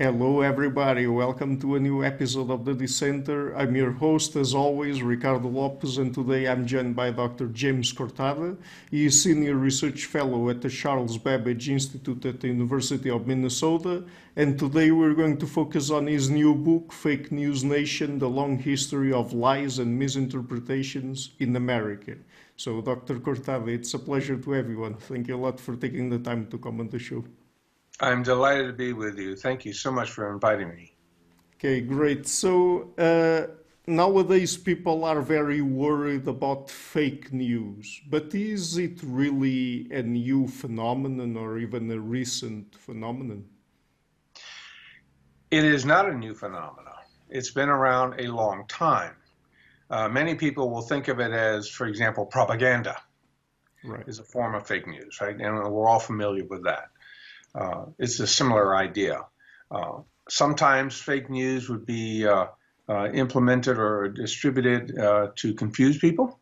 Hello, everybody. Welcome to a new episode of the Dissenter. I'm your host, as always, Ricardo Lopes, and today I'm joined by Dr. James Cortada. He is Senior Research Fellow at the Charles Babbage Institute at the University of Minnesota, and today we're going to focus on his new book, Fake News Nation, The Long History of Lies and Misinterpretations in America. So, Dr. Cortada, it's a pleasure to have you, and thank you a lot for taking the time to come on the show. I'm delighted to be with you. Thank you so much for inviting me. Okay, great. So nowadays people are very worried about fake news, but is it really a new phenomenon or even a recent phenomenon? It is not a new phenomenon. It's been around a long time. Many people will think of it as, for example, propaganda Right. is a form of fake news, right? And we're all familiar with that. It's a similar idea. Sometimes fake news would be implemented or distributed to confuse people.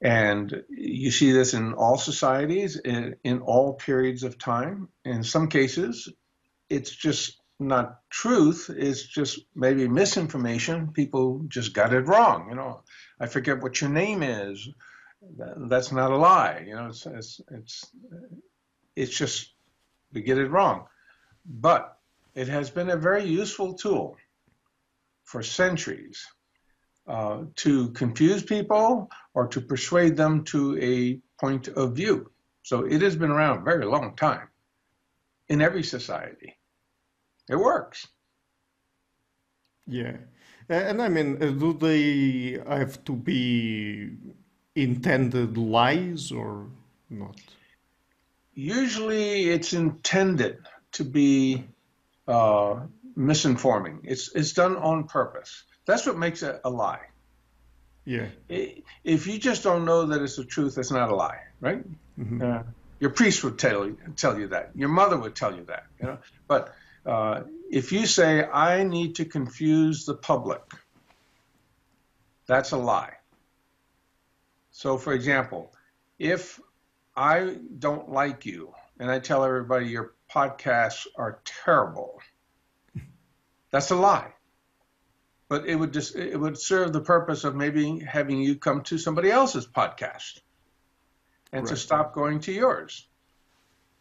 And you see this in all societies, in all periods of time. In some cases, it's just not truth, it's just maybe misinformation. People just got it wrong. I forget what your name is. That's not a lie. It's just we get it wrong. But it has been a very useful tool for centuries to confuse people or to persuade them to a point of view. So it has been around a very long time in every society. It works. Yeah. And I mean, do they have to be intended lies or not? Usually it's intended to be misinforming. It's done on purpose. That's what makes it a lie. Yeah. If you just don't know that it's the truth, it's not a lie, right? Your priest would tell you that. Your mother would tell you that. But if you say, I need to confuse the public, that's a lie. So, for example, if I don't like you and I tell everybody your podcasts are terrible, that's a lie. But it would serve the purpose of maybe having you come to somebody else's podcast and to Right. stop going to yours.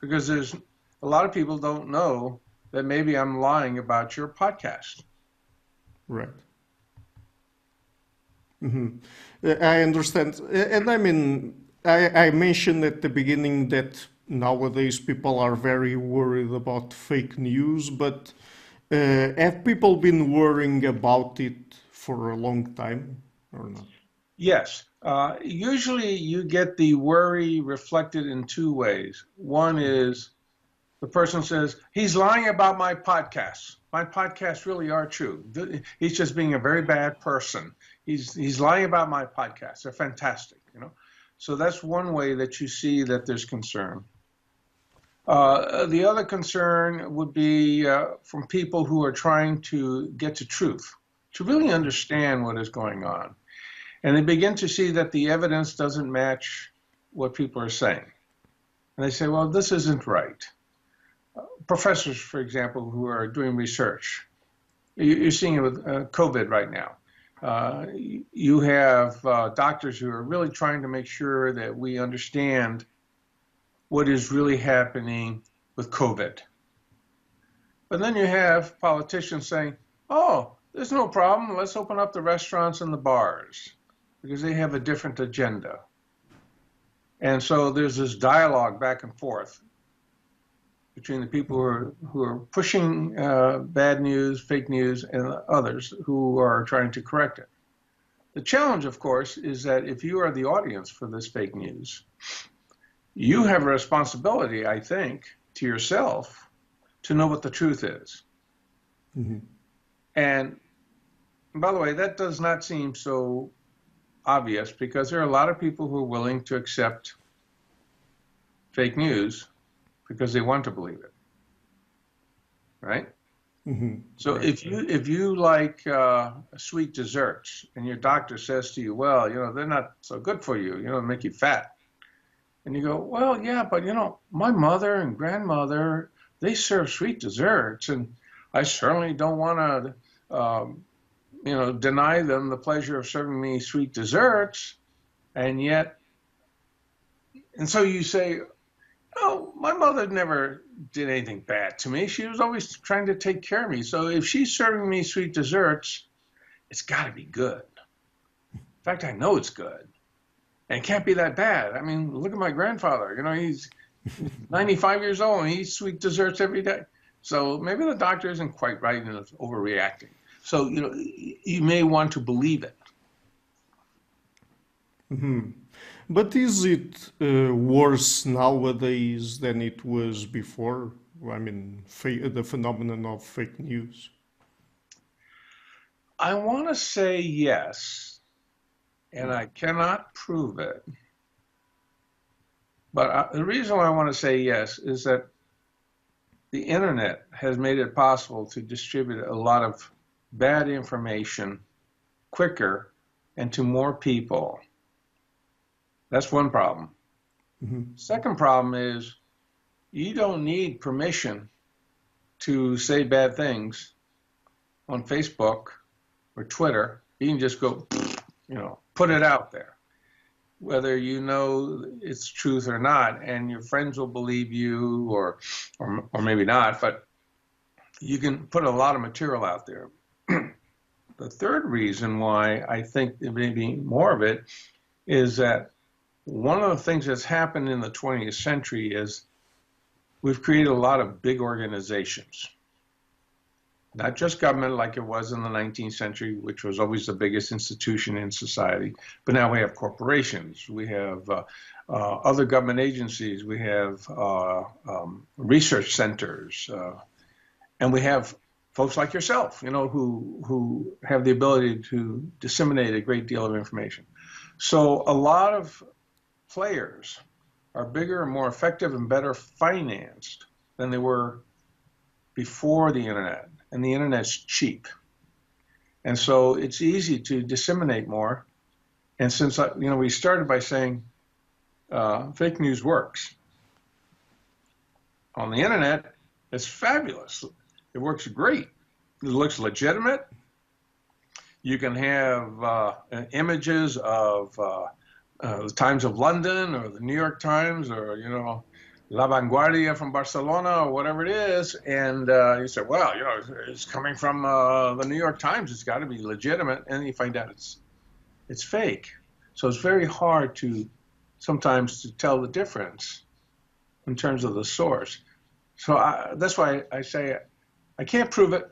Because there's a lot of people don't know that maybe I'm lying about your podcast. Right. I understand. And I mean, I mentioned at the beginning that nowadays people are very worried about fake news, but have people been worrying about it for a long time or not? Yes. Usually you get the worry reflected in two ways. One is the person says, he's lying about my podcasts. My podcasts really are true. He's just being a very bad person. He's lying about my podcasts. They're fantastic, So that's one way that you see that there's concern. The other concern would be from people who are trying to get to truth, to really understand what is going on. And they begin to see that the evidence doesn't match what people are saying. And they say, well, this isn't right. Professors, for example, who are doing research, you're seeing it with COVID right now. You have doctors who are really trying to make sure that we understand what is really happening with COVID. But then you have politicians saying, oh, there's no problem. Let's open up the restaurants and the bars because they have a different agenda. And so there's this dialogue back and forth between the people who are pushing bad news, fake news, and others who are trying to correct it. The challenge, of course, is that if you are the audience for this fake news, you have a responsibility, I think, to yourself to know what the truth is. And by the way, that does not seem so obvious because there are a lot of people who are willing to accept fake news because they want to believe it, right? So Right. if you like sweet desserts and your doctor says to you, well, they're not so good for you, make you fat. And you go, well, yeah, but my mother and grandmother, they serve sweet desserts, and I certainly don't want to, deny them the pleasure of serving me sweet desserts. And yet, and so you say, oh, my mother never did anything bad to me. She was always trying to take care of me. So if she's serving me sweet desserts, it's got to be good. In fact, I know it's good. And it can't be that bad. I mean, look at my grandfather. He's 95 years old and he eats sweet desserts every day. So maybe the doctor isn't quite right and it's overreacting. So, you may want to believe it. Mm-hmm. But is it worse nowadays than it was before? I mean, the phenomenon of fake news. I want to say yes, and I cannot prove it. But the reason why I want to say yes is that the internet has made it possible to distribute a lot of bad information quicker and to more people. That's one problem. Mm-hmm. Second problem is you don't need permission to say bad things on Facebook or Twitter. You can just go, put it out there, whether you know it's truth or not, and your friends will believe you or maybe not, but you can put a lot of material out there. The third reason why I think there may be more of it is that one of the things that's happened in the 20th century is we've created a lot of big organizations. Not just government like it was in the 19th century, which was always the biggest institution in society, but now we have corporations, we have other government agencies, we have research centers, and we have folks like yourself, who have the ability to disseminate a great deal of information. So a lot of players are bigger and more effective and better financed than they were before the internet. And the internet's cheap. And so it's easy to disseminate more. And since, we started by saying fake news works. On the internet, it's fabulous. It works great. It looks legitimate. You can have images of the Times of London or the New York Times or, La Vanguardia from Barcelona or whatever it is, and you say, well, it's coming from the New York Times. It's got to be legitimate, and you find out it's fake. So it's very hard sometimes to tell the difference in terms of the source. So that's why I say I can't prove it,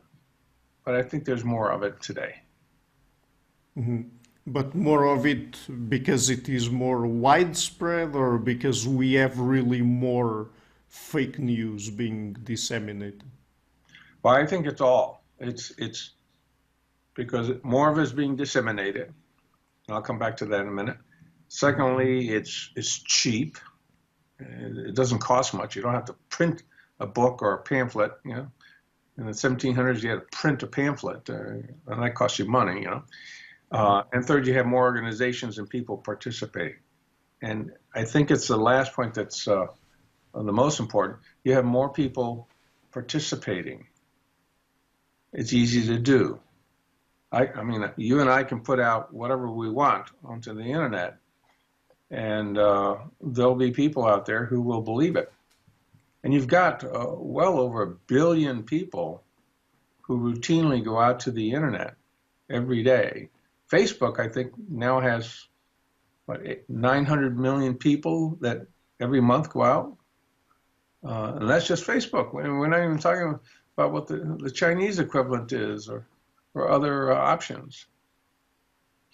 but I think there's more of it today. Mm-hmm. But more of it because it is more widespread or because we have really more fake news being disseminated? Well, I think it's all. It's because more of it is being disseminated. I'll come back to that in a minute. Secondly, it's cheap. It doesn't cost much. You don't have to print a book or a pamphlet. In the 1700s, you had to print a pamphlet, and that cost you money. And third, you have more organizations and people participating. And I think it's the last point that's the most important. You have more people participating. It's easy to do. I mean, you and I can put out whatever we want onto the internet, and there'll be people out there who will believe it. And you've got well over 1 billion people who routinely go out to the internet every day. Facebook, I think, now has, 900 million people that every month go out. And that's just Facebook. We're not even talking about what the Chinese equivalent is or other options.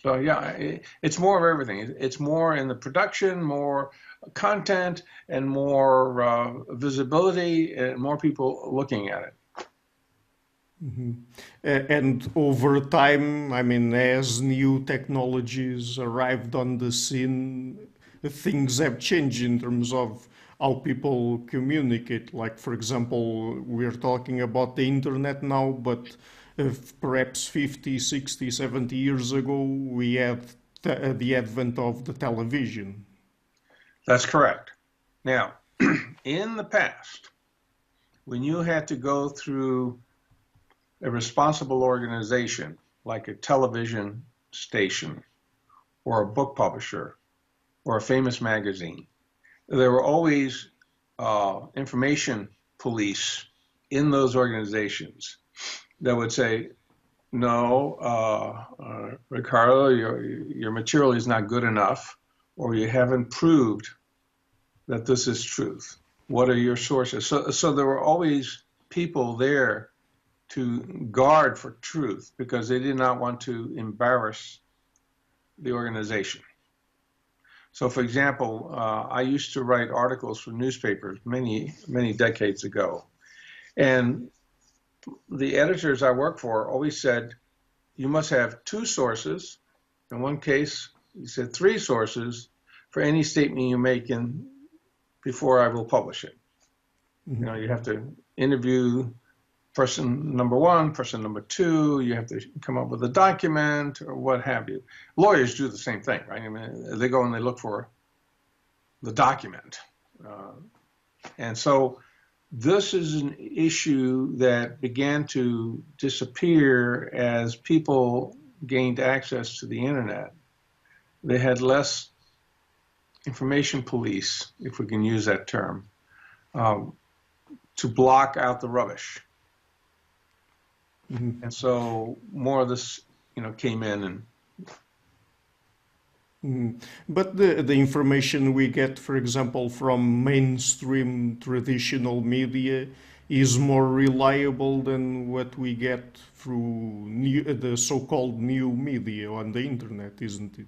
So, yeah, it's more of everything. It's more in the production, more content, and more visibility, and more people looking at it. Mm-hmm. And over time, I mean, as new technologies arrived on the scene, things have changed in terms of how people communicate. Like, for example, we're talking about the internet now, but perhaps 50, 60, 70 years ago, we had the advent of the television. That's correct. Now, in the past, when you had to go through a responsible organization like a television station or a book publisher or a famous magazine, there were always information police in those organizations that would say, no, Ricardo, your material is not good enough, or you haven't proved that this is truth. What are your sources? So there were always people there to guard for truth because they did not want to embarrass the organization. So, for example, I used to write articles for newspapers many, many decades ago. And the editors I worked for always said, you must have 2 sources. In one case, he said 3 sources for any statement you make before I will publish it. Mm-hmm. You know, you have to interview person number 1, person number 2, you have to come up with a document or what have you. Lawyers do the same thing, right? I mean, they go and they look for the document. And so this is an issue that began to disappear as people gained access to the internet. They had less information police, if we can use that term, to block out the rubbish. Mm-hmm. And so more of this, came in and. Mm-hmm. But the information we get, for example, from mainstream traditional media is more reliable than what we get through the so-called new media on the internet, isn't it?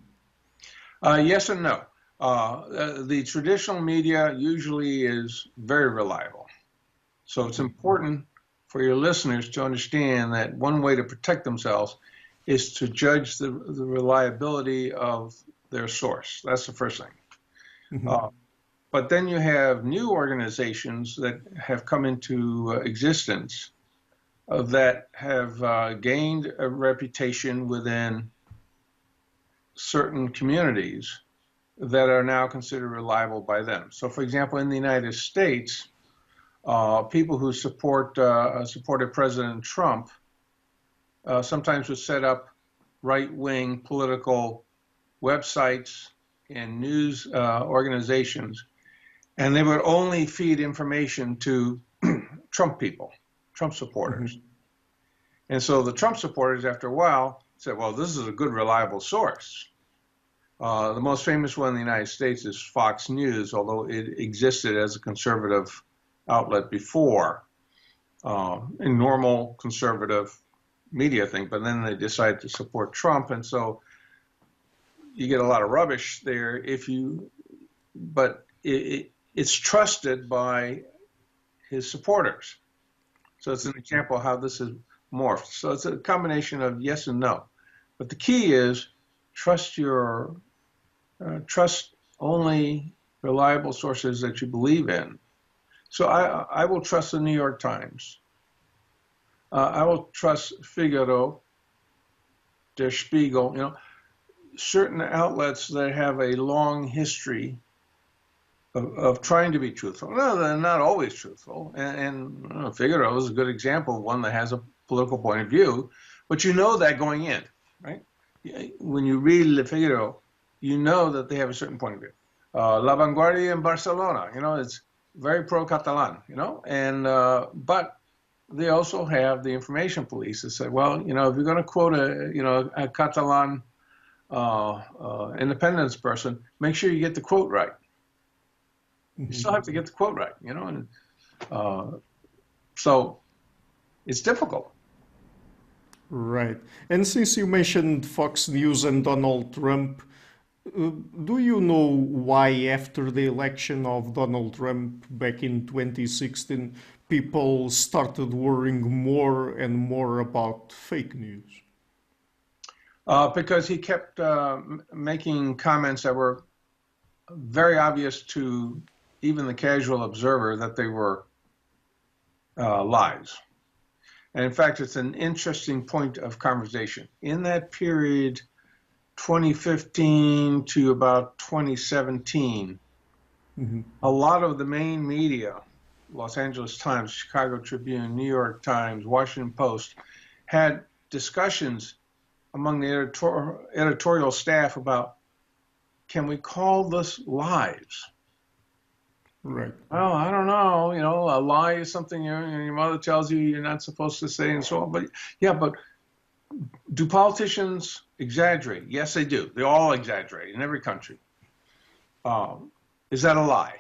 Yes and no. The traditional media usually is very reliable. So it's important for your listeners to understand that one way to protect themselves is to judge the reliability of their source. That's the first thing. Mm-hmm. But then you have new organizations that have come into existence that have gained a reputation within certain communities that are now considered reliable by them. So, for example, in the United States, people who supported President Trump sometimes would set up right-wing political websites and news organizations, and they would only feed information to Trump people, Trump supporters. Mm-hmm. And so the Trump supporters, after a while, said, well, this is a good, reliable source. The most famous one in the United States is Fox News, although it existed as a conservative outlet before, a normal conservative media thing, but then they decided to support Trump, and so you get a lot of rubbish there but it's trusted by his supporters. So it's an example of how this is morphed. So it's a combination of yes and no. But the key is trust only reliable sources that you believe in. So I will trust the New York Times. I will trust Figaro, Der Spiegel, certain outlets that have a long history of trying to be truthful. No, they're not always truthful. And Figaro is a good example of one that has a political point of view, but you know that going in, right? When you read Le Figaro, you know that they have a certain point of view. La Vanguardia in Barcelona, it's very pro-Catalan, and but they also have the information police that say, well, if you're going to quote a Catalan independence person, make sure you get the quote right. You still have to get the quote right, and so it's difficult. Right. And since you mentioned Fox News and Donald Trump, do you know why after the election of Donald Trump back in 2016, people started worrying more and more about fake news? Because he kept making comments that were very obvious to even the casual observer that they were lies. And in fact, it's an interesting point of conversation. In that period, 2015 to about 2017, mm-hmm. a lot of the main media Los Angeles Times, Chicago Tribune, New York Times, Washington Post had discussions among the editorial staff about, can we call this lies? Right. Well, I don't know. A lie is something your mother tells you you're not supposed to say and so on. But yeah, but do politicians exaggerate? Yes, they do. They all exaggerate in every country. Is that a lie?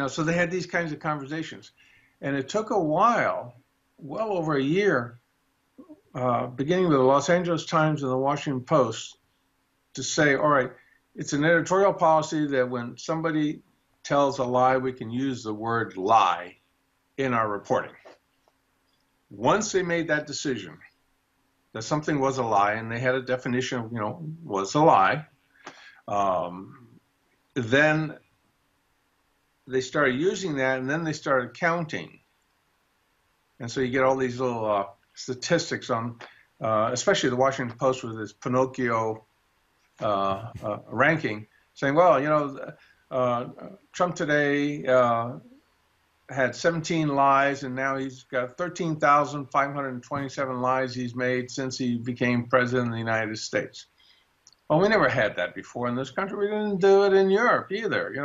So they had these kinds of conversations. And it took a while, well over a year, beginning with the Los Angeles Times and the Washington Post, to say, all right, it's an editorial policy that when somebody tells a lie, we can use the word lie in our reporting. Once they made that decision that something was a lie, and they had a definition of, was a lie, then they started using that, and then they started counting. And so you get all these little statistics on, especially the Washington Post with its Pinocchio ranking, saying, well, Trump today had 17 lies, and now he's got 13,527 lies he's made since he became president of the United States. Well, we never had that before in this country. We didn't do it in Europe either,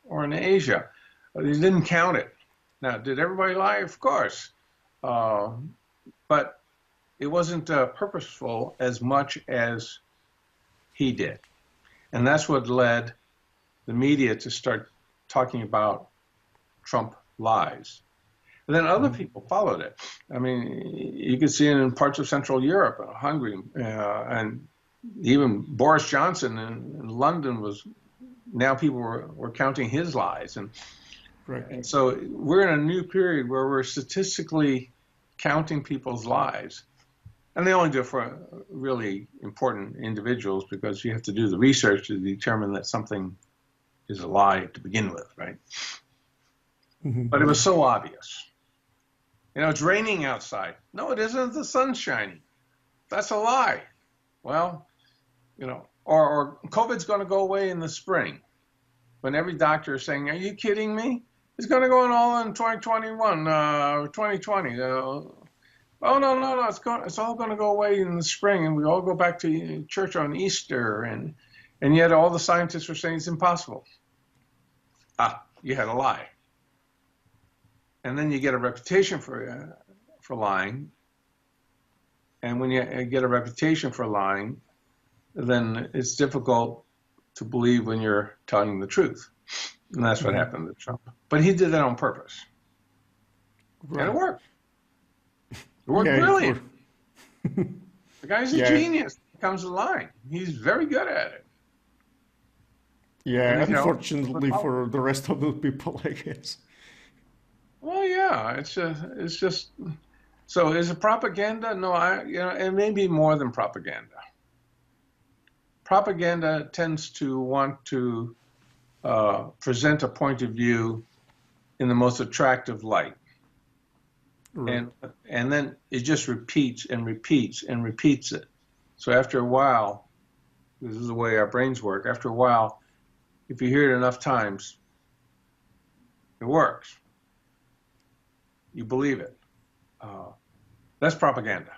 or in Asia. They didn't count it. Now, did everybody lie? Of course. But it wasn't purposeful as much as he did. And that's what led the media to start talking about Trump lies. And then other people followed it. I mean, you could see it in parts of Central Europe, Hungary, and even Boris Johnson in London now people were counting his lies. Right. And so we're in a new period where we're statistically counting people's lies. And they only do it for really important individuals because you have to do the research to determine that something is a lie to begin with, right? Mm-hmm. But it was so obvious. It's raining outside. No, it isn't. The sun's shining. That's a lie. Well, or COVID's going to go away in the spring. When every doctor is saying, are you kidding me? It's going to go on all in 2021, 2020. Oh, no, it's all going to go away in the spring, and we all go back to church on Easter, and yet all the scientists are saying it's impossible. You had a lie. And then you get a reputation for lying. And when you get a reputation for lying, then it's difficult to believe when you're telling the truth. And that's what happened to Trump. But he did that on purpose. Right. And it worked. It worked brilliant. The guy's a genius when it comes to lying. He's very good at it. Yeah, unfortunately for the rest of the people, I guess. Well, yeah, it's just. So is it propaganda? No, it may be more than propaganda. Propaganda tends to want to present a point of view in the most attractive light. Right. And then it just repeats and repeats and repeats it. So after a while, this is the way our brains work, after a while, if you hear it enough times, it works. You believe it. That's propaganda.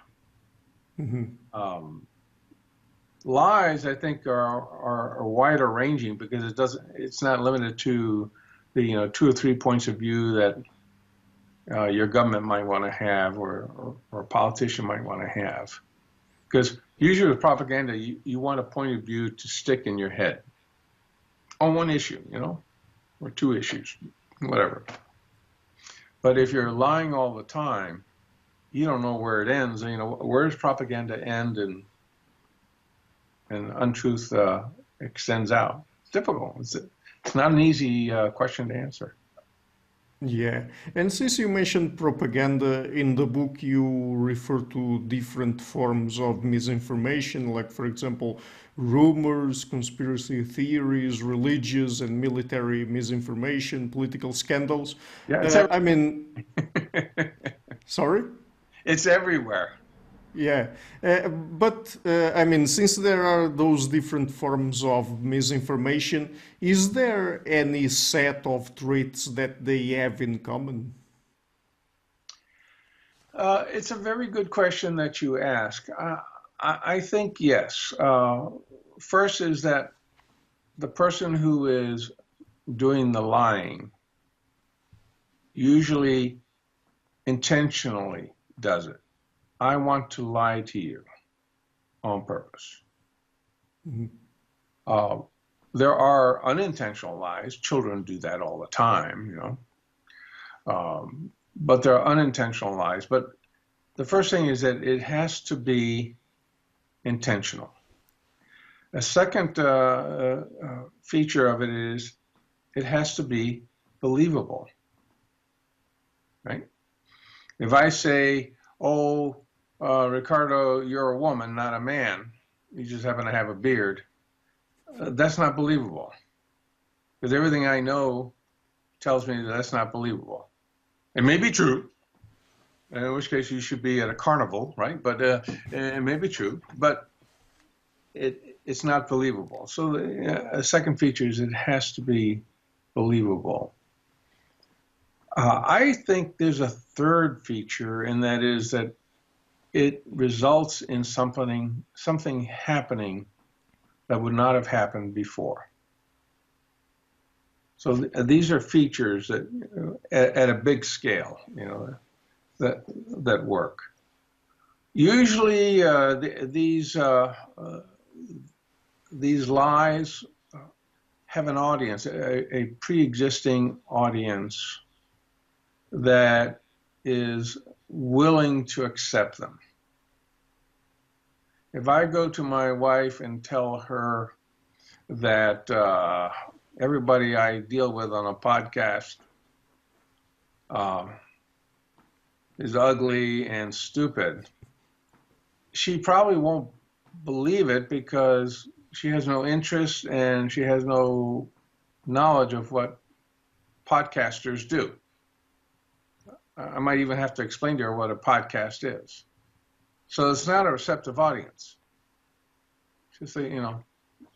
Mm-hmm. Lies, I think, are wider ranging because it's not limited to the 2 or 3 points of view that your government might want to have or a politician might want to have. Because usually with propaganda, you want a point of view to stick in your head on one issue, or 2 issues, whatever. But if you're lying all the time, you don't know where it ends. Where does propaganda end and untruth extends out? It's difficult. It's not an easy question to answer. Yeah, and since you mentioned propaganda, in the book you refer to different forms of misinformation, like, for example, rumors, conspiracy theories, religious and military misinformation, political scandals. Yeah, I mean, sorry? It's everywhere. Yeah, I mean, since there are those different forms of misinformation, is there any set of traits that they have in common? It's a very good question that you ask. I think yes. First is that the person who is doing the lying usually intentionally does it. I want to lie to you on purpose. Mhm. Uh, there are unintentional lies. Children do that all the time, you know. But there are unintentional lies. But the first thing is that it has to be intentional. A second feature of it is it has to be believable, right? If I say, "Oh, Ricardo, you're a woman, not a man. You just happen to have a beard," that's not believable because everything I know tells me that that's not believable. It may be true, in which case you should be at a carnival, right? But it may be true, but it's not believable. So a second feature is it has to be believable. I think there's a third feature, and that is that it results in something happening that would not have happened before. So these are features that, at a big scale, you know, that work. Usually, these lies have an audience, a pre-existing audience that is willing to accept them. If I go to my wife and tell her that everybody I deal with on a podcast is ugly and stupid, she probably won't believe it because she has no interest and she has no knowledge of what podcasters do. I might even have to explain to her what a podcast is. So it's not a receptive audience. She'll say, you know,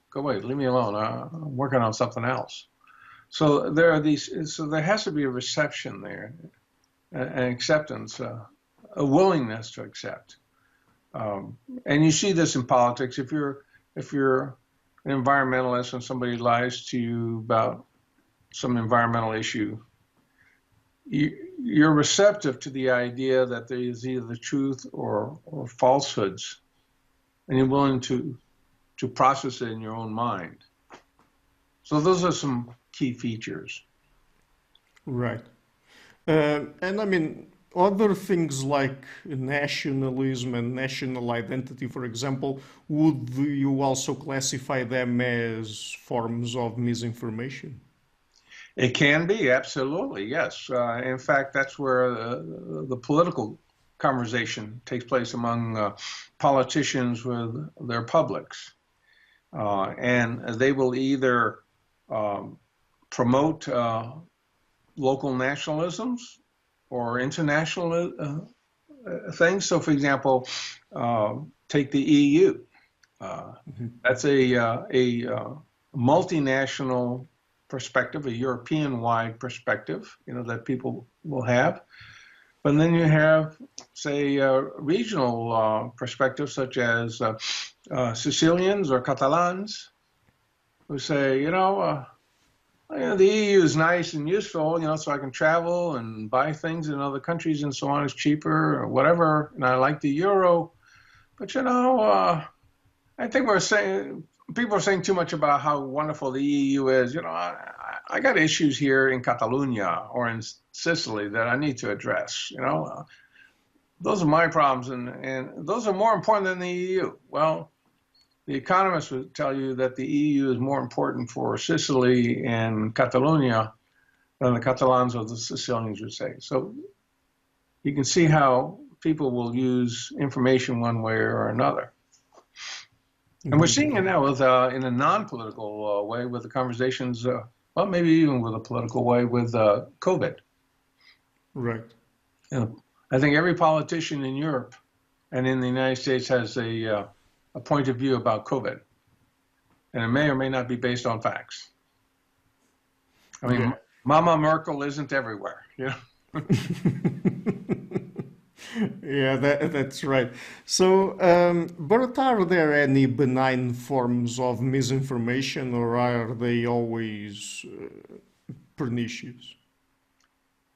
go away, leave me alone. I'm working on something else. So there are these. So there has to be a reception there, an acceptance, a willingness to accept. And you see this in politics. If you're an environmentalist and somebody lies to you about some environmental issue, you're receptive to the idea that there is either the truth or falsehoods, and you're willing to process it in your own mind. So those are some key features. Right. And I mean, other things like nationalism and national identity, for example, would you also classify them as forms of misinformation? It can be, absolutely, yes. In fact, that's where the political conversation takes place among politicians with their publics. And they will either promote local nationalisms or international things. So, for example, take the EU. That's a multinational perspective, a European-wide perspective, you know, that people will have. But then you have, say, regional perspectives such as Sicilians or Catalans who say, the EU is nice and useful, so I can travel and buy things in other countries and so on. It's cheaper or whatever, and I like the euro. But I think people are saying too much about how wonderful the EU is. I got issues here in Catalonia or in Sicily that I need to address. Those are my problems, and those are more important than the EU. Well, the economists would tell you that the EU is more important for Sicily and Catalonia than the Catalans or the Sicilians would say. So you can see how people will use information one way or another. And we're seeing it now with, in a non-political way with the conversations, well, maybe even with a political way with COVID. Right. I think every politician in Europe and in the United States has a point of view about COVID, and it may or may not be based on facts. I mean, Yeah. Mama Merkel isn't everywhere, you know. Yeah, that's right. So, but are there any benign forms of misinformation, or are they always pernicious?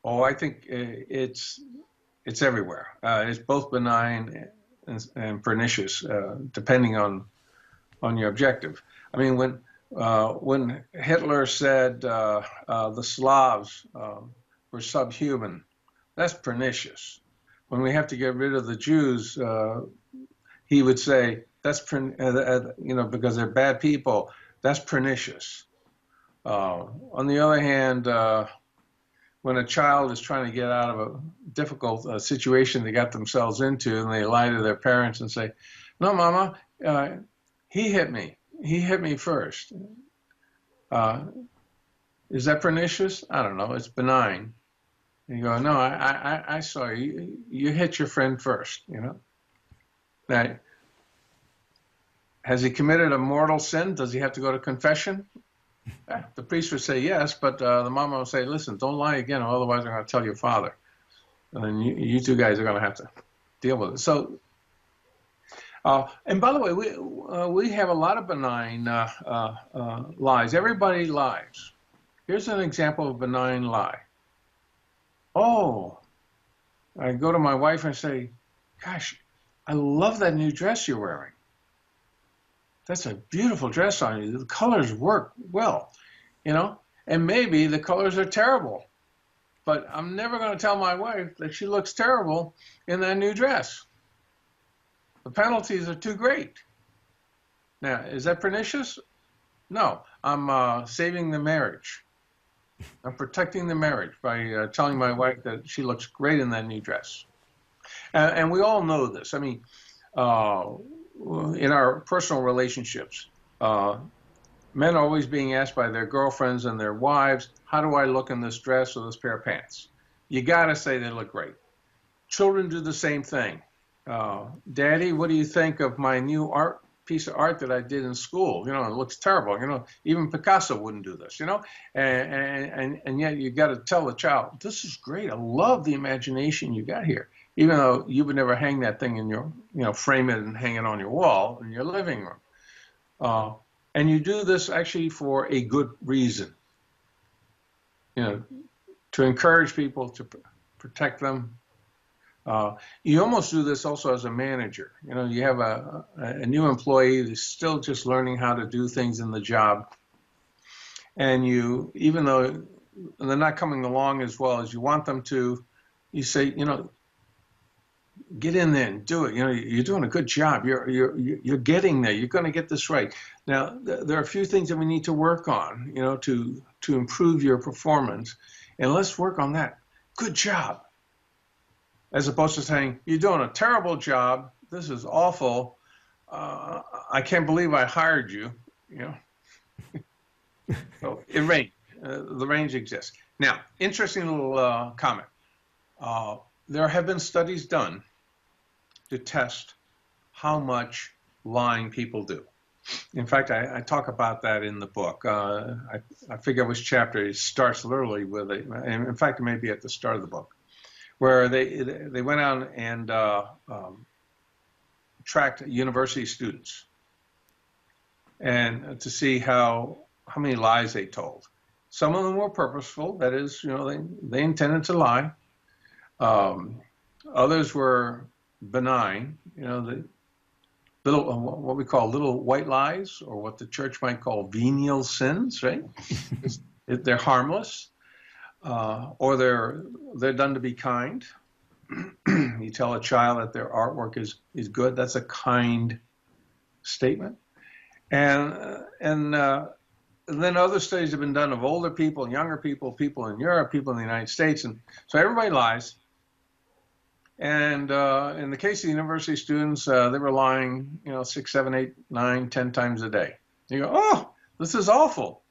Oh, I think it's everywhere. It's both benign and pernicious, depending on your objective. I mean, when Hitler said the Slavs were subhuman, that's pernicious. When we have to get rid of the Jews, he would say that's because they're bad people. That's pernicious. On the other hand, when a child is trying to get out of a difficult situation they got themselves into, and they lie to their parents and say, "No, Mama, he hit me. He hit me first." Is that pernicious? I don't know. It's benign. And you go, "No, I saw you. You hit your friend first." You know. Now, has he committed a mortal sin? Does he have to go to confession? The priest would say yes, but the mama would say, "Listen, don't lie again, or otherwise I'm going to tell your father, and then you two guys are going to have to deal with it." So, and by the way, we have a lot of benign lies. Everybody lies. Here's an example of a benign lie. Oh, I go to my wife and say, "Gosh, I love that new dress you're wearing. That's a beautiful dress on you. The colors work well, you know, and maybe the colors are terrible, but I'm never going to tell my wife that she looks terrible in that new dress. The penalties are too great." Now, is that pernicious? No, I'm saving the marriage. I'm protecting the marriage by telling my wife that she looks great in that new dress. And we all know this. I mean, in our personal relationships, men are always being asked by their girlfriends and their wives, "How do I look in this dress or this pair of pants?" You got to say they look great. Children do the same thing. "Daddy, what do you think of my new piece of art that I did in school? You know, it looks terrible. You know, even Picasso wouldn't do this, you know." And yet you got to tell the child, "This is great. I love the imagination you got here." Even though you would never hang that thing in your, frame it and hang it on your wall in your living room. And you do this actually for a good reason, to encourage people, to protect them. You almost do this also as a manager. You have a new employee that's still just learning how to do things in the job. And even though they're not coming along as well as you want them to, you say, "Get in there and do it. You're doing a good job. You're getting there. You're going to get this right." Now, there are a few things that we need to work on, to improve your performance, and let's work on that. Good job. As opposed to saying, "You're doing a terrible job. This is awful. I can't believe I hired you." So the range exists. Now, interesting little comment. There have been studies done to test how much lying people do. In fact, I talk about that in the book. I forget which chapter. It starts literally with it. And in fact, it may be at the start of the book, where they went out and tracked university students and to see how many lies they told. Some of them were purposeful. That is, they intended to lie. Others were benign, the little, what we call little white lies, or what the church might call venial sins, right? They're harmless, or they're done to be kind. You tell a child that their artwork is good. That's a kind statement. And then other studies have been done of older people, younger people, people in Europe, people in the United States, and so everybody lies. And in the case of the university students, they were lying, 6, 7, 8, 9, 10 times a day. You go, "Oh, this is awful,"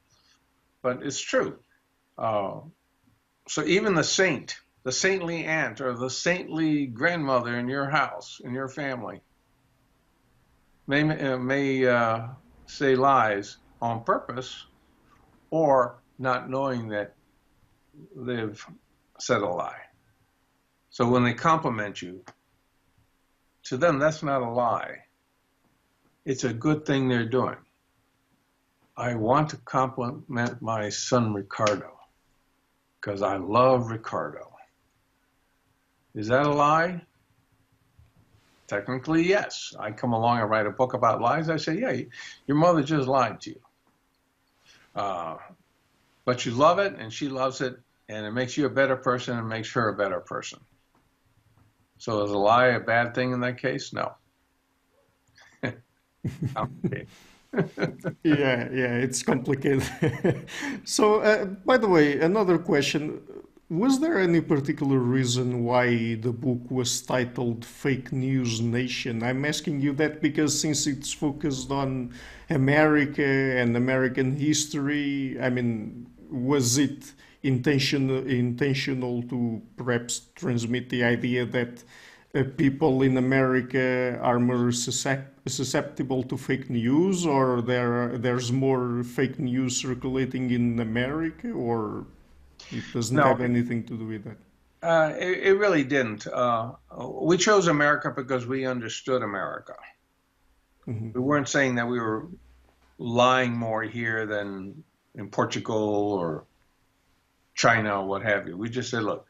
but it's true. So even the saint the saintly aunt or the saintly grandmother in your house, in your family, may say lies on purpose or not knowing that they've said a lie. So when they compliment you, to them, that's not a lie. It's a good thing they're doing. I want to compliment my son Ricardo because I love Ricardo. Is that a lie? Technically, yes. I come along and write a book about lies. I say, yeah, your mother just lied to you. But you love it, and she loves it, and it makes you a better person and makes her a better person. So is a lie a bad thing in that case? No. Okay. Yeah, it's complicated. So, by the way, another question. Was there any particular reason why the book was titled Fake News Nation? I'm asking you that because since it's focused on America and American history, I mean, was it intentional to perhaps transmit the idea that people in America are more susceptible to fake news, or there's more fake news circulating in America, or it doesn't No, have anything to do with that? it really didn't. We chose America because we understood America. Hmm. We weren't saying that we were lying more here than in Portugal or China or what have you. We just said, look,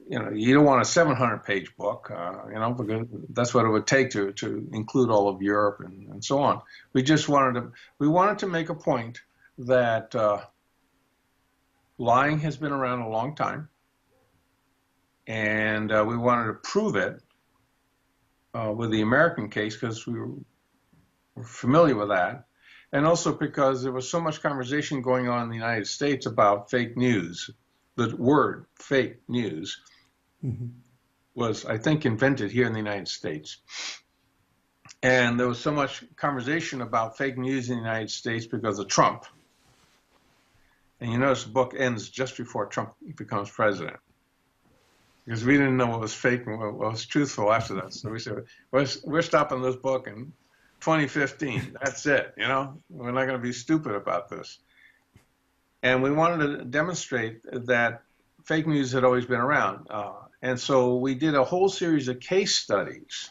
you don't want a 700-page book, because that's what it would take to include all of Europe and so on. We just wanted to make a point that lying has been around a long time, and we wanted to prove it with the American case because we were familiar with that, and also because there was so much conversation going on in the United States about fake news. The word fake news was, I think, invented here in the United States. And there was so much conversation about fake news in the United States because of Trump. And you notice the book ends just before Trump becomes president. Because we didn't know what was fake and what was truthful after that. So we said, we're stopping this book in 2015. That's it, We're not going to be stupid about this. And we wanted to demonstrate that fake news had always been around. And so we did a whole series of case studies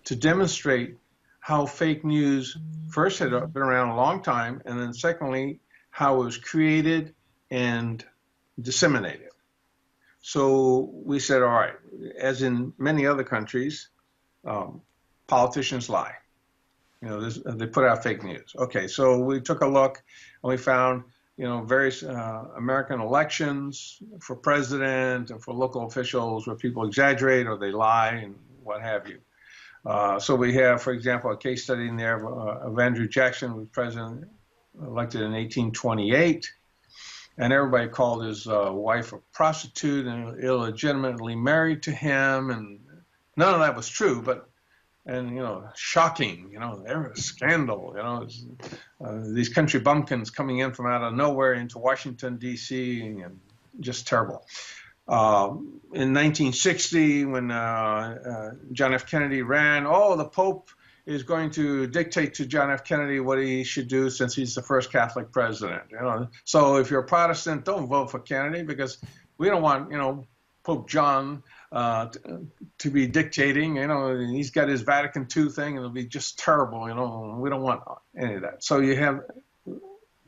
to demonstrate how fake news first had been around a long time, and then secondly, how it was created and disseminated. So we said, all right, as in many other countries, politicians lie. They put out fake news. Okay, so we took a look and we found various American elections for president and for local officials where people exaggerate or they lie and what have you. So we have, for example, a case study in there of Andrew Jackson, who was president elected in 1828, and everybody called his wife a prostitute and illegitimately married to him, and none of that was true, shocking, there was a scandal, these country bumpkins coming in from out of nowhere into Washington, D.C., and just terrible. In 1960, when John F. Kennedy ran, the Pope is going to dictate to John F. Kennedy what he should do since he's the first Catholic president. So if you're a Protestant, don't vote for Kennedy because we don't want, Pope John to be dictating, he's got his Vatican II thing, and it'll be just terrible, we don't want any of that. So you have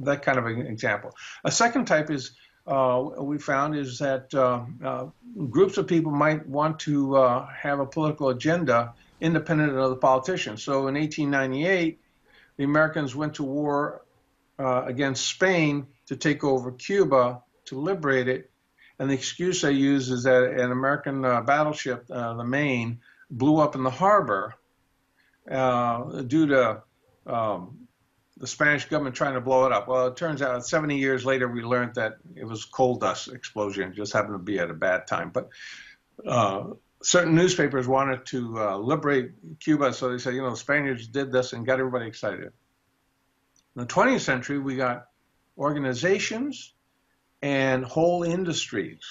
that kind of an example. A second type is, we found is that groups of people might want to have a political agenda independent of the politicians. So in 1898, the Americans went to war against Spain to take over Cuba, to liberate it. And the excuse they use is that an American battleship, the Maine, blew up in the harbor due to the Spanish government trying to blow it up. Well, it turns out 70 years later, we learned that it was coal dust explosion. It just happened to be at a bad time. But certain newspapers wanted to liberate Cuba, so they said, the Spaniards did this and got everybody excited. In the 20th century, we got organizations and whole industries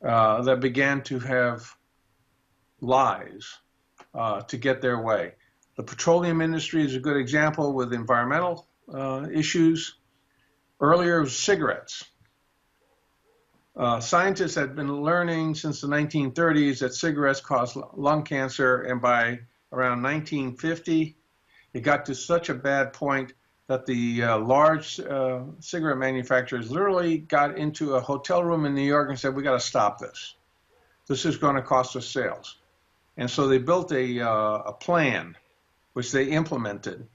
that began to have lies to get their way. The petroleum industry is a good example with environmental issues. Earlier, it was cigarettes. Scientists had been learning since the 1930s that cigarettes cause lung cancer, and by around 1950, it got to such a bad point that the large cigarette manufacturers literally got into a hotel room in New York and said, "We got to stop this. This is going to cost us sales." And so they built a plan, which they implemented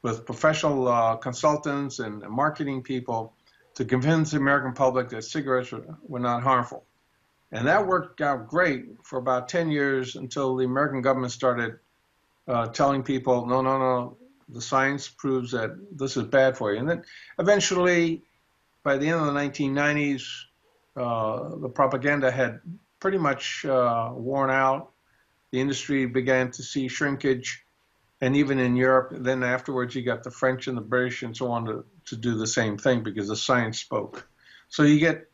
with professional consultants and marketing people to convince the American public that cigarettes were not harmful. And that worked out great for about 10 years until the American government started telling people, no, no, no, the science proves that this is bad for you. And then eventually, by the end of the 1990s, the propaganda had pretty much worn out. The industry began to see shrinkage. And even in Europe, then afterwards, you got the French and the British and so on to do the same thing because the science spoke. So you get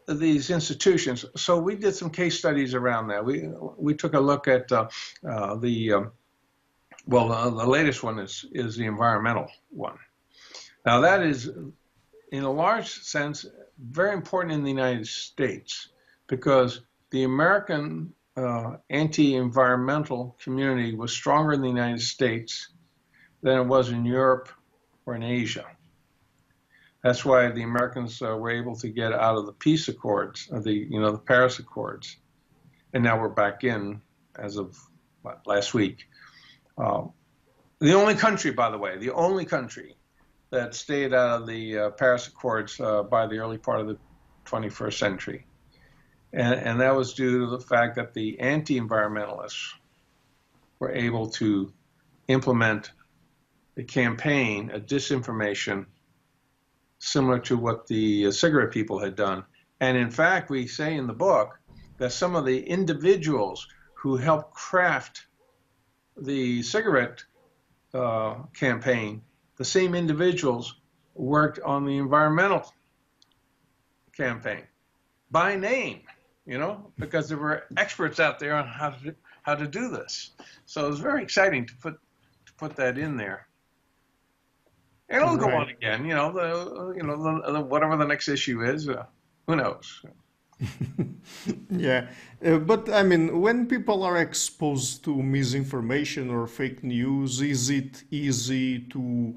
these institutions. So we did some case studies around that. We took a look at the latest one is the environmental one. Now that is, in a large sense, very important in the United States because the American anti-environmental community was stronger in the United States than it was in Europe or in Asia. That's why the Americans were able to get out of the peace accords, the Paris Accords, and now we're back in as of last week. The only country, by the way, that stayed out of the Paris Accords by the early part of the 21st century. And that was due to the fact that the anti-environmentalists were able to implement a campaign, a disinformation, similar to what the cigarette people had done. And in fact, we say in the book that some of the individuals who helped craft the cigarette campaign, the same individuals worked on the environmental campaign by name. Because there were experts out there on how to do this. So it was very exciting to put that in there. And it'll go on again. Whatever the next issue is, who knows? Yeah, but I mean, when people are exposed to misinformation or fake news, is it easy to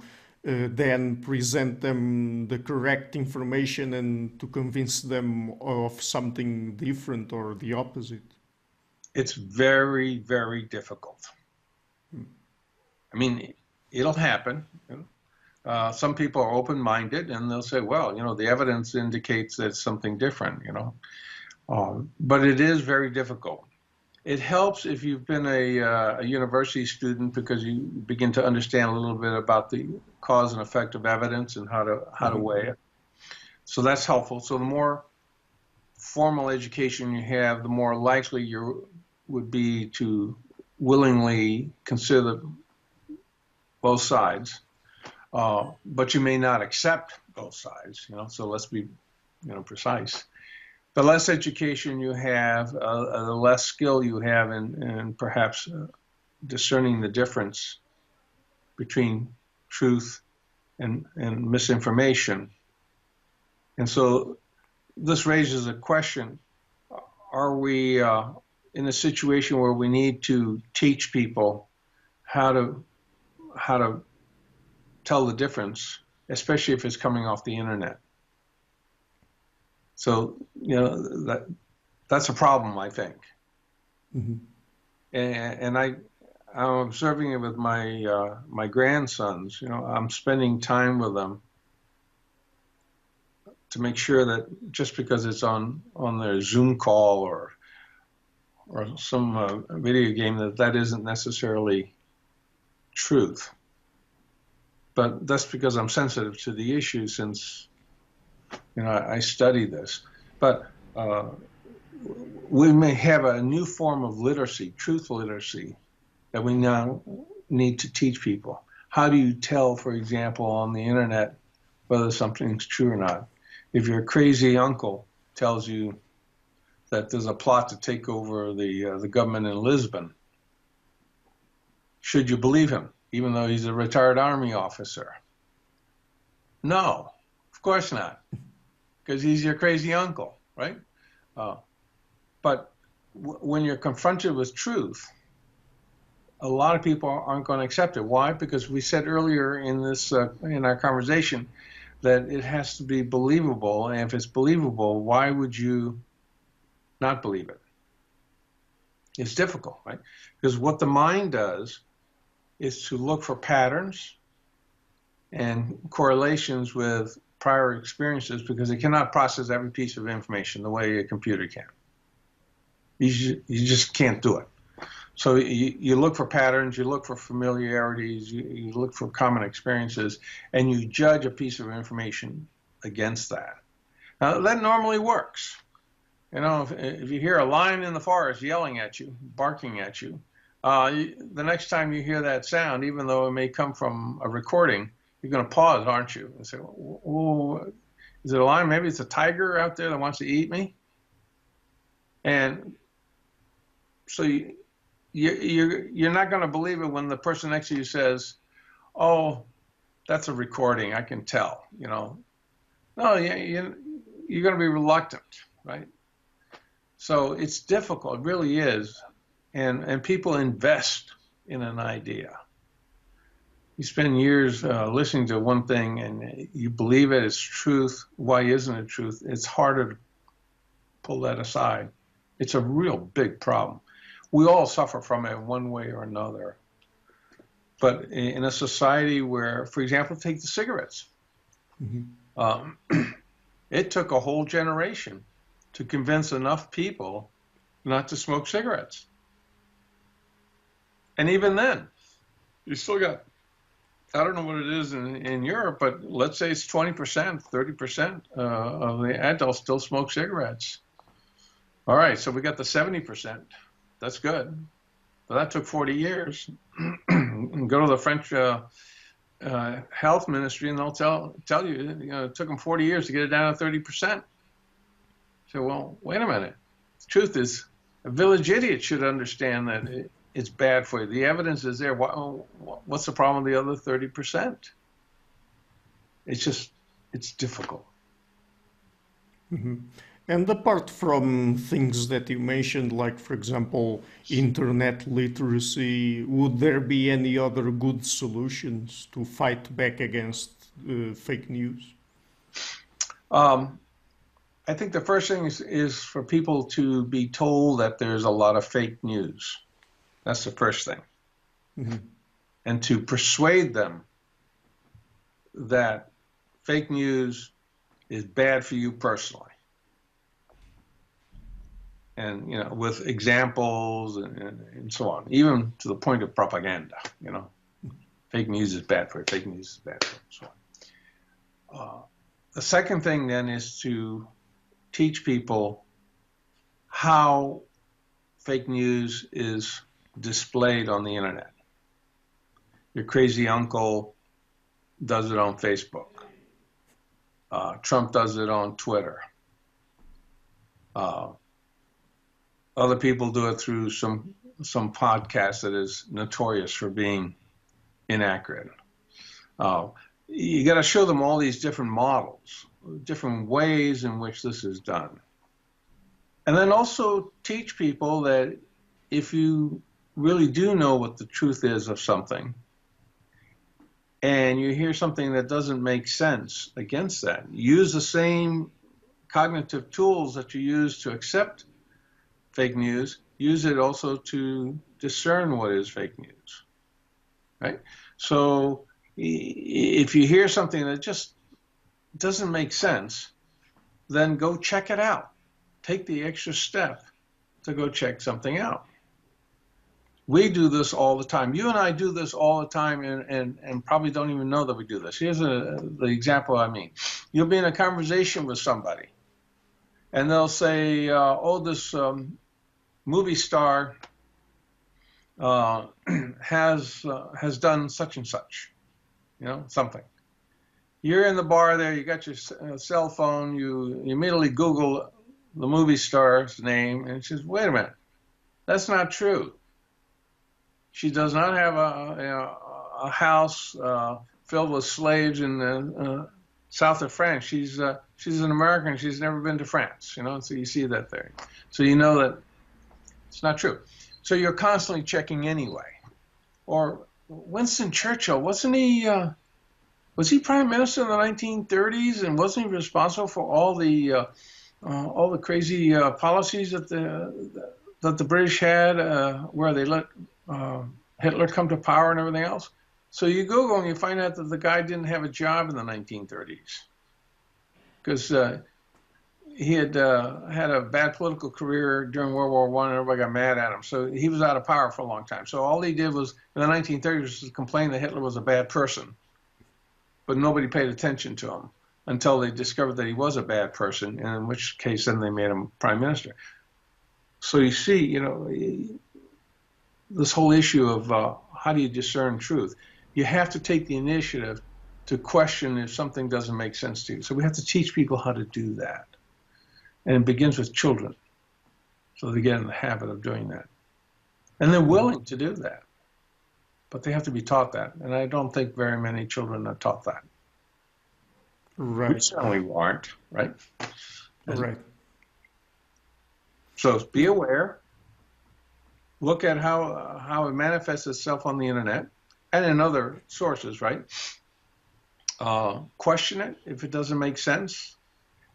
then present them the correct information and to convince them of something different or the opposite? It's very, very difficult. I mean, it'll happen. Some people are open-minded and they'll say, well, the evidence indicates that it's something different, but it is very difficult. It helps if you've been a university student because you begin to understand a little bit about the cause and effect of evidence and how to weigh it. So that's helpful. So the more formal education you have, the more likely you would be to willingly consider both sides. But you may not accept both sides, so let's be precise. The less education you have, the less skill you have in perhaps discerning the difference between truth and misinformation. And so this raises a question: are we in a situation where we need to teach people how to tell the difference, especially if it's coming off the internet? So, that's a problem, I think. Mm-hmm. And I'm observing it with my grandsons. I'm spending time with them to make sure that just because it's on their Zoom call or some video game, that isn't necessarily truth. But that's because I'm sensitive to the issue since I study this. But we may have a new form of literacy, truth literacy, that we now need to teach people. How do you tell, for example, on the internet whether something's true or not? If your crazy uncle tells you that there's a plot to take over the government in Lisbon. Should you believe him, even though he's a retired Army officer? No, of course not, because he's your crazy uncle, right? But when you're confronted with truth, a lot of people aren't going to accept it. Why? Because we said earlier in this in our conversation that it has to be believable, and if it's believable, why would you not believe it? It's difficult, right? Because what the mind does is to look for patterns and correlations with prior experiences, because it cannot process every piece of information the way a computer can. You just can't do it. So you look for patterns, you look for familiarities, you look for common experiences, and you judge a piece of information against that. Now, that normally works. You know, if you hear a lion in the forest yelling at you, barking at you, the next time you hear that sound, even though it may come from a recording, you're going to pause, aren't you? And say, oh, is it a lion? Maybe it's a tiger out there that wants to eat me. And so you're not going to believe it when the person next to you says, oh, that's a recording, I can tell, you know. No, you're going to be reluctant, right? So it's difficult, it really is. And people invest in an idea. You spend years listening to one thing and you believe it is truth. Why isn't it truth? It's harder to pull that aside. It's a real big problem. We all suffer from it one way or another. But in a society where, for example, take the cigarettes. Mm-hmm. It took a whole generation to convince enough people not to smoke cigarettes. And even then, you still got, I don't know what it is in Europe, but let's say it's 20%, 30% of the adults still smoke cigarettes. All right, so we got the 70%. That's good. But that took 40 years. Go to the French health ministry and they'll tell you, you know, it took them 40 years to get it down to 30%. So, well, wait a minute. The truth is, a village idiot should understand that it's bad for you. The evidence is there. What's the problem with the other 30%? It's difficult. Mm-hmm. And apart from things that you mentioned, like, for example, internet literacy, would there be any other good solutions to fight back against fake news? I think the first thing is for people to be told that there's a lot of fake news. That's the first thing. Mm-hmm. And to persuade them that fake news is bad for you personally. And, you know, with examples and so on, even to the point of propaganda, you know, fake news is bad for you, fake news is bad for you, so on. The second thing then is to teach people how fake news is displayed on the internet. Your crazy uncle does it on Facebook. Trump does it on Twitter. Other people do it through some podcast that is notorious for being inaccurate. You got to show them all these different models, different ways in which this is done. And then also teach people that if you really do know what the truth is of something, and you hear something that doesn't make sense against that, use the same cognitive tools that you use to accept fake news, use it also to discern what is fake news, right? So if you hear something that just doesn't make sense, then go check it out. Take the extra step to go check something out. We do this all the time. You and I do this all the time and probably don't even know that we do this. Here's the example I mean. You'll be in a conversation with somebody and they'll say, oh, this movie star has done such and such, you know, something. You're in the bar there, you got your cell phone, you immediately Google the movie star's name, and she says, wait a minute, that's not true. She does not have a house filled with slaves in the south of France. She's an American. She's never been to France, so you see that there. So you know that it's not true. So you're constantly checking anyway. Or Winston Churchill, was he prime minister in the 1930s, and wasn't he responsible for all the crazy policies that the British had, where they let Hitler come to power and everything else? So you Google and you find out that the guy didn't have a job in the 1930s because he had had a bad political career during World War I, and everybody got mad at him. So he was out of power for a long time. So all he did was, in the 1930s, was complain that Hitler was a bad person. But nobody paid attention to him until they discovered that he was a bad person, and in which case then they made him prime minister. So you see, this whole issue of how do you discern truth? You have to take the initiative to question if something doesn't make sense to you. So we have to teach people how to do that. And it begins with children. So they get in the habit of doing that. And they're willing to do that. But they have to be taught that. And I don't think very many children are taught that. Right. We certainly aren't, right? Right. So be aware. Look at how it manifests itself on the internet and in other sources, right? Question it if it doesn't make sense.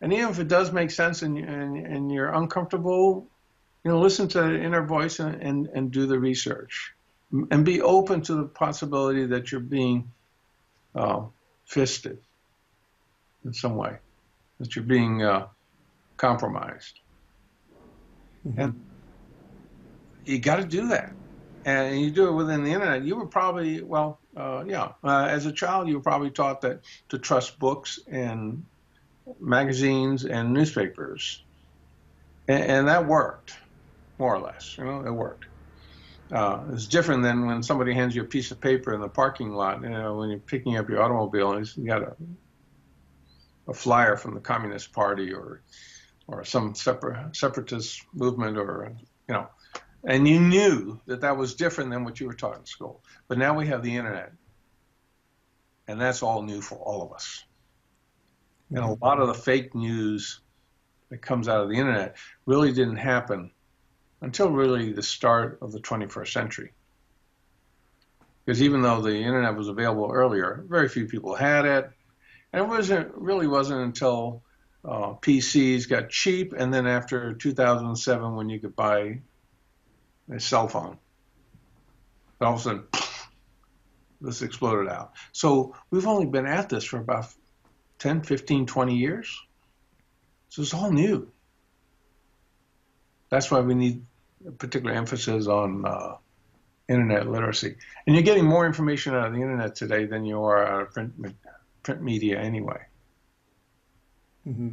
And even if it does make sense and you're uncomfortable, listen to the inner voice and do the research. And be open to the possibility that you're being fisted in some way, that you're being compromised. Mm-hmm. And you got to do that. And you do it within the internet. You were probably, as a child, you were probably taught that to trust books and magazines and newspapers. And that worked, more or less. It worked. It's different than when somebody hands you a piece of paper in the parking lot, when you're picking up your automobile and you got a flyer from the Communist Party or some separatist movement and you knew that was different than what you were taught in school. But now we have the internet, and that's all new for all of us. And a lot of the fake news that comes out of the internet really didn't happen until really the start of the 21st century. Because even though the internet was available earlier, very few people had it. And it really wasn't until PCs got cheap, and then after 2007 when you could buy a cell phone. All of a sudden, this exploded out. So we've only been at this for about 10, 15, 20 years. So it's all new. That's why we need a particular emphasis on internet literacy. And you're getting more information out of the internet today than you are out of print media anyway. Mm-hmm.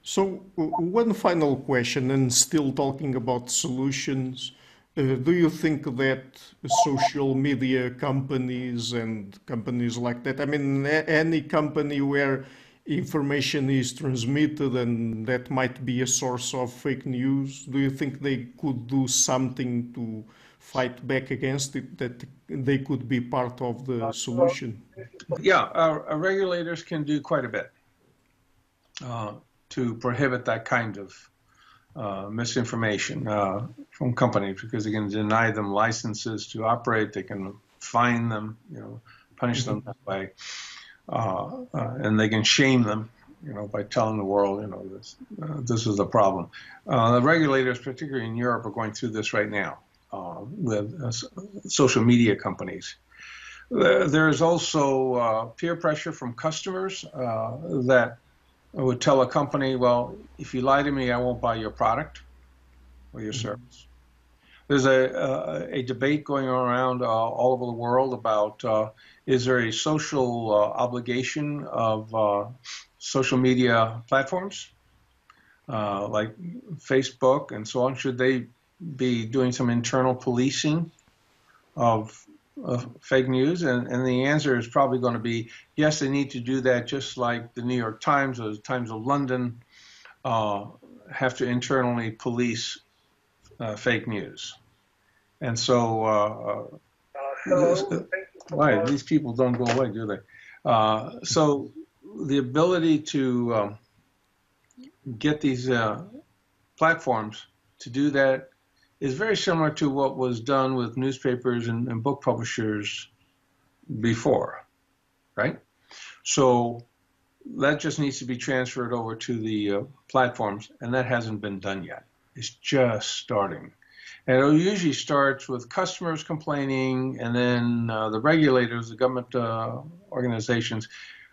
So one final question, and still talking about solutions. Do you think that social media companies and companies like that, any company where information is transmitted and that might be a source of fake news, do you think they could do something to fight back against it, that they could be part of the solution? Yeah, regulators can do quite a bit to prohibit that kind of misinformation from companies, because they can deny them licenses to operate, they can fine them, punish them that way, and they can shame them, by telling the world, this is the problem. The regulators, particularly in Europe, are going through this right now with social media companies. There is also peer pressure from customers that would tell a company, well, if you lie to me, I won't buy your product or your service. There's a debate going around all over the world about is there a social obligation of social media platforms like Facebook and so on? Should they be doing some internal policing of fake news? And the answer is probably going to be yes, they need to do that, just like the New York Times or the Times of London have to internally police fake news. And so, why these people don't go away, do they? So the ability to get these platforms to do that is very similar to what was done with newspapers and book publishers before, right? So that just needs to be transferred over to the platforms, and that hasn't been done yet. It's just starting. And it usually starts with customers complaining, and then the regulators, the government organizations.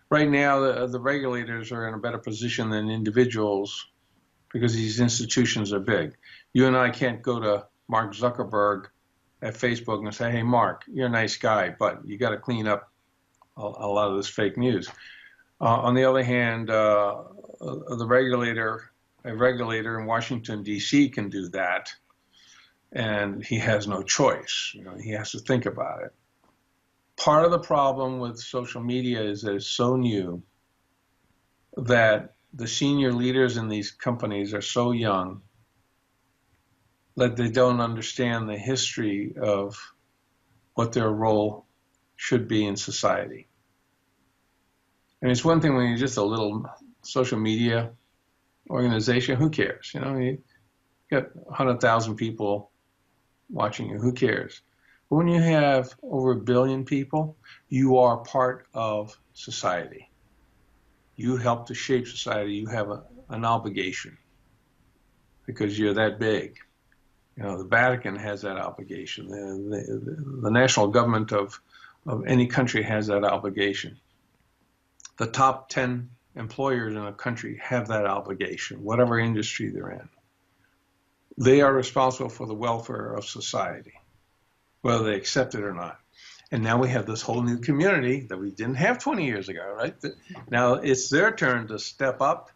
Right now, the regulators are in a better position than individuals because these institutions are big. You and I can't go to Mark Zuckerberg at Facebook and say, hey, Mark, you're a nice guy, but you got to clean up a lot of this fake news. On the other hand, a regulator in Washington, D.C. can do that, and he has no choice. He has to think about it. Part of the problem with social media is that it's so new that the senior leaders in these companies are so young that they don't understand the history of what their role should be in society. And it's one thing when you're just a little social media organization, who cares? You got 100,000 people watching you, who cares? But when you have over 1 billion people, you are part of society. You help to shape society. You have an obligation because you're that big. The Vatican has that obligation. The national government of any country has that obligation. The top 10 employers in a country have that obligation, whatever industry they're in. They are responsible for the welfare of society, whether they accept it or not. And now we have this whole new community that we didn't have 20 years ago, right? Now it's their turn to step up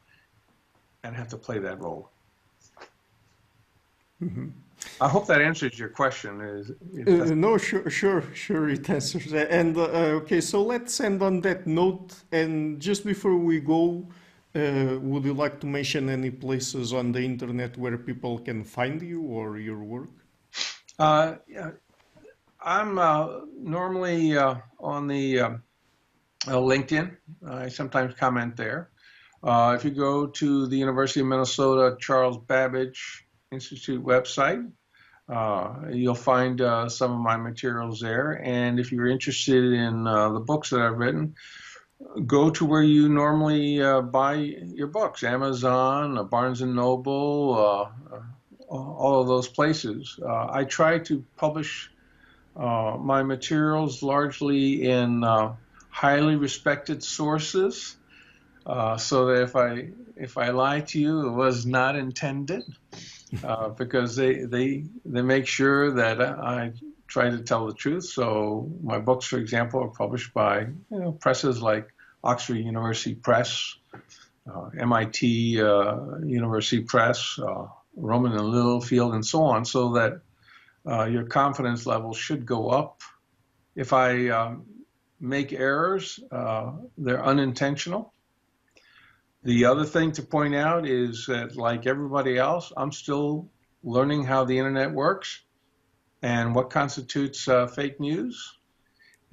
and have to play that role. Mm-hmm. I hope that answers your question. No, sure, it answers. And okay, so let's end on that note. And just before we go, would you like to mention any places on the internet where people can find you or your work? Yeah, I'm normally on the LinkedIn. I sometimes comment there. If you go to the University of Minnesota Charles Babbage Institute website, you'll find some of my materials there. And if you're interested in the books that I've written, go to where you normally buy your books, Amazon, Barnes & Noble, all of those places. I try to publish my materials largely in highly respected sources, so that if I lie to you, it was not intended, because they make sure that I try to tell the truth. So my books, for example, are published by presses like Oxford University Press, MIT University Press, Rowman and Littlefield, and so on, so that your confidence level should go up. If I make errors, they're unintentional. The other thing to point out is that, like everybody else, I'm still learning how the internet works and what constitutes fake news.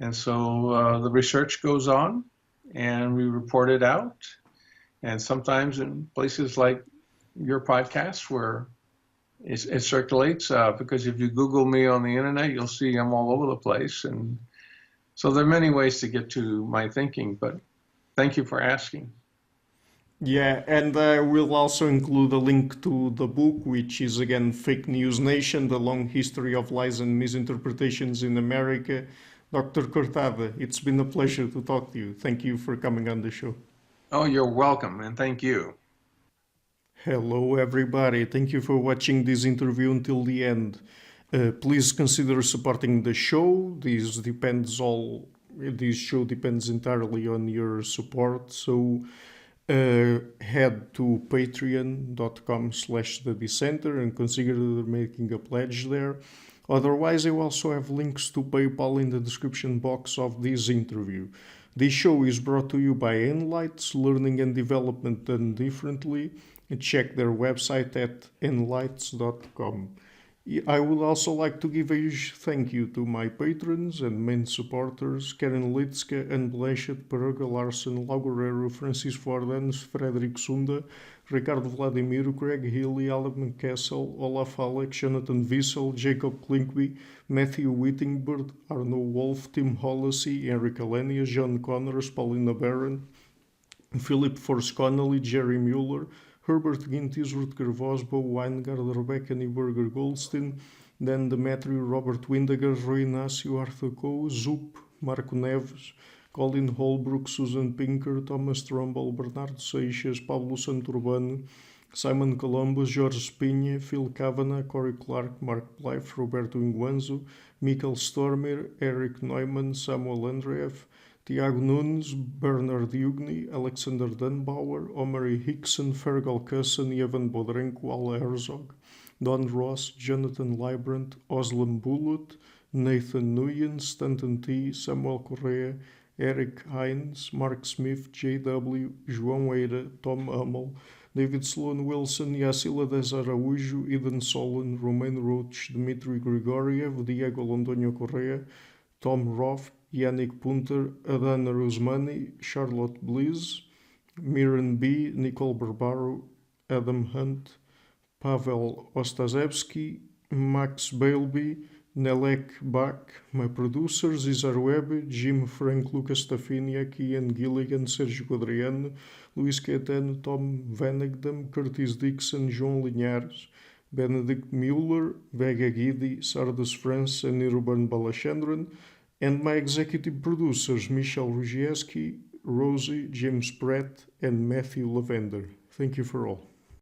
And so the research goes on and we report it out. And sometimes in places like your podcast where it circulates, because if you Google me on the internet, you'll see I'm all over the place. And so there are many ways to get to my thinking, but thank you for asking. Yeah, and we'll also include a link to the book, which is again Fake News Nation, the long history of lies and misinterpretations in America. Dr. Cortada, it's been a pleasure to talk to you. Thank you for coming on the show. Oh, you're welcome, and thank you. Hello, everybody. Thank you for watching this interview until the end. Please consider supporting the show. This show depends entirely on your support. So head to patreon.com/the Dissenter and consider making a pledge there. Otherwise, I also have links to PayPal in the description box of this interview. This show is brought to you by Enlights, Learning and Development Done Differently. check their website at enlights.com. I would also like to give a huge thank you to my patrons and main supporters, Karen Litska and Blanchett, Peruga Larsen, Laurero, Francis Fordans, Frederic Sunda, Ricardo Vladimiro, Craig Healy, Alan Kessel, Olaf Alex, Jonathan Wissel, Jacob Klinkby, Matthew Whittingbird, Arno Wolf, Tim Hollacy, Henrik Alenia, John Connors, Paulina Barron, Philip Force Connolly, Jerry Mueller, Herbert Gintis, Rutger Vos, Bo Weingard, Rebecca Nieberger Goldstein, Dan Demetrio, Robert Windiger, Rui Inácio, Arthur Coe, Zup, Marco Neves, Colin Holbrook, Susan Pinker, Thomas Trumbull, Bernardo Seixas, Pablo Santurbano, Simon Columbus, Jorge Spinha, Phil Kavanagh, Corey Clark, Mark Blythe, Roberto Inguanzo, Michael Stormer, Eric Neumann, Samuel Andreev, Tiago Nunes, Bernard Ugni, Alexander Dunbauer, Omari Hickson, Fergal Cusson, Evan Bodrenko, Al Herzog, Don Ross, Jonathan Librant, Oslam Bullitt, Nathan Nguyen, Stanton T, Samuel Correa, Eric Hines, Mark Smith, J.W., João Eira, Tom Hummel, David Sloan Wilson, Yacila Dez Araújo, Eden Solon, Romain Roach, Dmitry Grigoriev, Diego Londoño Correa, Tom Roth, Yannick Punter, Adana Rusmani, Charlotte Bliss, Miran B., Nicole Barbaro, Adam Hunt, Pavel Ostazewski, Max Bailby, Nelek Bach, my producers, Izar Webb, Jim Frank, Lucas Stafiniak, Ian Gilligan, Sergio Adriano, Luís Caetano, Tom Vanegdam, Curtis Dixon, João Linhares, Benedict Mueller, Vega Guidi, Sardus France, and Niruban Balachandran, and my executive producers, Michel Rugieski, Rosie, James Pratt, and Matthew Lavender. Thank you for all.